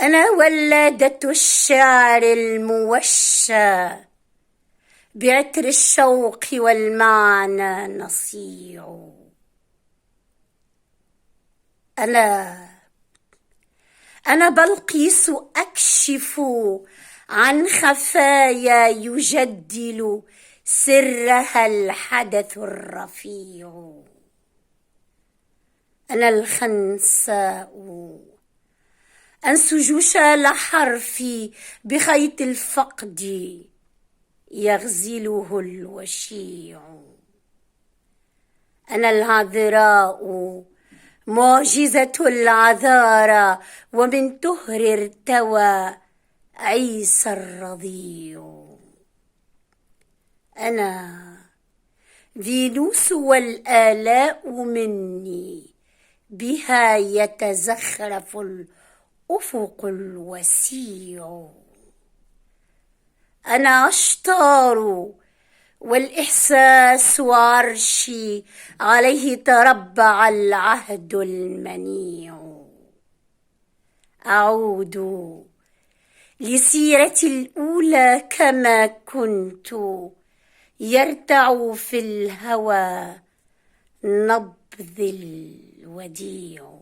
أنا ولادة الشعر الموشى، بعطر الشوق والمعنى نصيع. أنا بلقيس أكشف عن خفايا يجدل سرها الحدث الرفيع. أنا الخنساء أنسج شال حرفي بخيط الفقد يغزله الوشيع. أنا العذراء معجزة العذارى، ومن تهر ارتوى عيسى الرضيع. أنا فينوس والآلاء مني، بها يتزخرف الأفق الوسيع. أنا أشطار والإحساس عرشي، عليه تربع العهد المنيع. أعود لسيرتي الأولى كما كنت، يرتع في الهوى نبض الوديع.